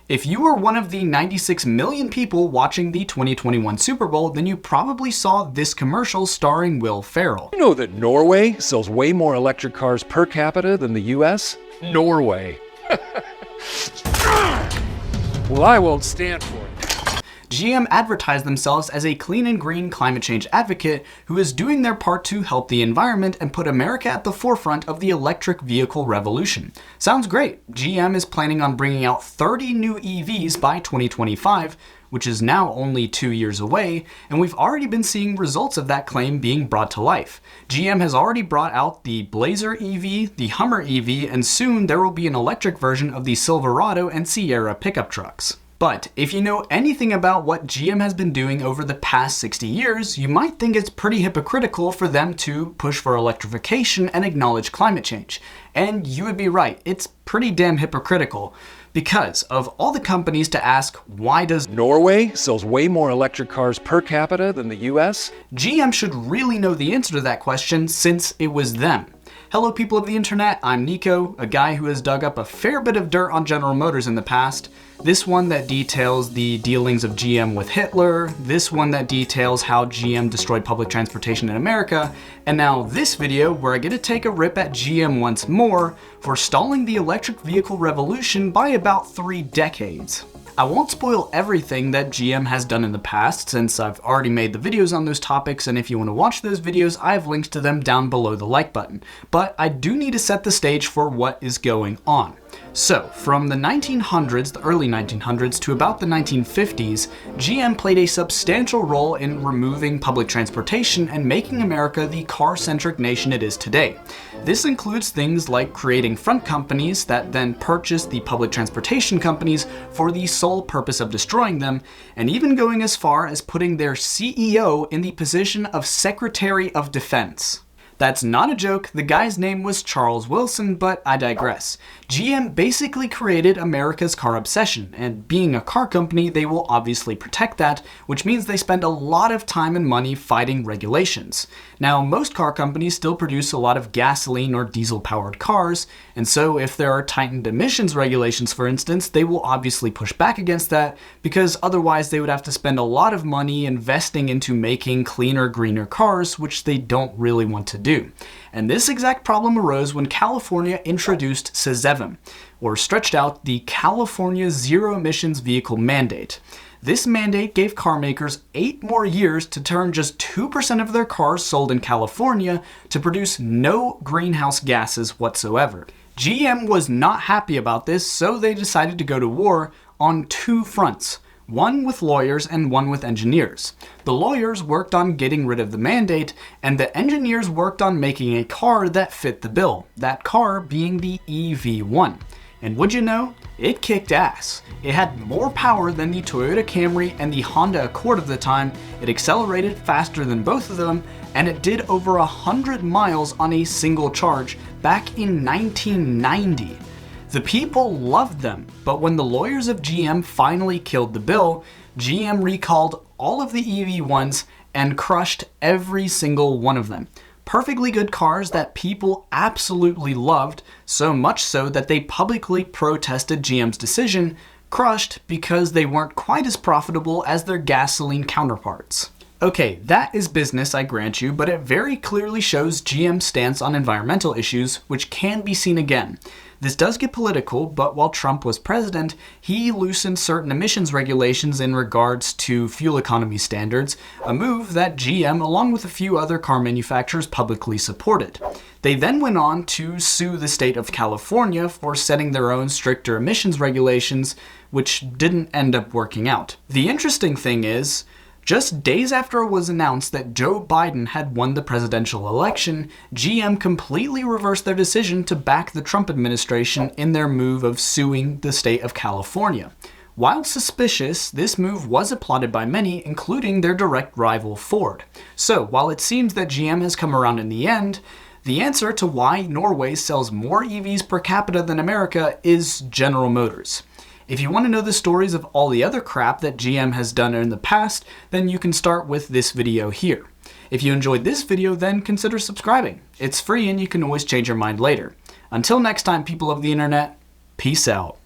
If you were one of the 96 million people watching the 2021 Super Bowl, then you probably saw this commercial starring Will Ferrell. You know that Norway sells way more electric cars per capita than the US? Norway. Well, I won't stand for it. GM advertised themselves as a clean and green climate change advocate who is doing their part to help the environment and put America at the forefront of the electric vehicle revolution. Sounds great. GM is planning on bringing out 30 new EVs by 2025, which is now only 2 years away, and we've already been seeing results of that claim being brought to life. GM has already brought out the Blazer EV, the Hummer EV, and soon there will be an electric version of the Silverado and Sierra pickup trucks. But if you know anything about what GM has been doing over the past 60 years, you might think it's pretty hypocritical for them to push for electrification and acknowledge climate change. And you would be right, it's pretty damn hypocritical. Because of all the companies to ask, why does Norway sells way more electric cars per capita than the US? GM should really know the answer to that question since it was them. Hello people of the internet, I'm Nico, a guy who has dug up a fair bit of dirt on General Motors in the past. This one that details the dealings of GM with Hitler, this one that details how GM destroyed public transportation in America, and now this video where I get to take a rip at GM once more for stalling the electric vehicle revolution by about 3 decades. I won't spoil everything that GM has done in the past since I've already made the videos on those topics, and if you want to watch those videos, I have links to them down below the like button. But I do need to set the stage for what is going on. So, from the 1900s, the early 1900s, to about the 1950s, GM played a substantial role in removing public transportation and making America the car-centric nation it is today. This includes things like creating front companies that then purchased the public transportation companies for the sole purpose of destroying them, and even going as far as putting their CEO in the position of Secretary of Defense. That's not a joke, the guy's name was Charles Wilson, but I digress. GM basically created America's car obsession, and being a car company, they will obviously protect that, which means they spend a lot of time and money fighting regulations. Now, most car companies still produce a lot of gasoline or diesel-powered cars, and so if there are tightened emissions regulations, for instance, they will obviously push back against that, because otherwise they would have to spend a lot of money investing into making cleaner, greener cars, which they don't really want to do. And this exact problem arose when California introduced CZEV, or stretched out the California Zero Emissions Vehicle Mandate. This mandate gave car makers 8 more years to turn just 2% of their cars sold in California to produce no greenhouse gases whatsoever. GM was not happy about this, so they decided to go to war on 2 fronts. One with lawyers and one with engineers. The lawyers worked on getting rid of the mandate, and the engineers worked on making a car that fit the bill, that car being the EV1. And would you know, it kicked ass. It had more power than the Toyota Camry and the Honda Accord of the time, it accelerated faster than both of them, and it did over 100 miles on a single charge back in 1990. The people loved them, but when the lawyers of GM finally killed the bill, GM recalled all of the EV1s and crushed every single one of them. Perfectly good cars that people absolutely loved, so much so that they publicly protested GM's decision, crushed because they weren't quite as profitable as their gasoline counterparts. Okay, that is business, I grant you, but it very clearly shows GM's stance on environmental issues, which can be seen again. This does get political, but while Trump was president, he loosened certain emissions regulations in regards to fuel economy standards, a move that GM, along with a few other car manufacturers, publicly supported. They then went on to sue the state of California for setting their own stricter emissions regulations, which didn't end up working out. The interesting thing is, just days after it was announced that Joe Biden had won the presidential election, GM completely reversed their decision to back the Trump administration in their move of suing the state of California. While suspicious, this move was applauded by many, including their direct rival Ford. So, while it seems that GM has come around in the end, the answer to why Norway sells more EVs per capita than America is General Motors. If you want to know the stories of all the other crap that GM has done in the past, then you can start with this video here. If you enjoyed this video, then consider subscribing. It's free and you can always change your mind later. Until next time, people of the internet, peace out.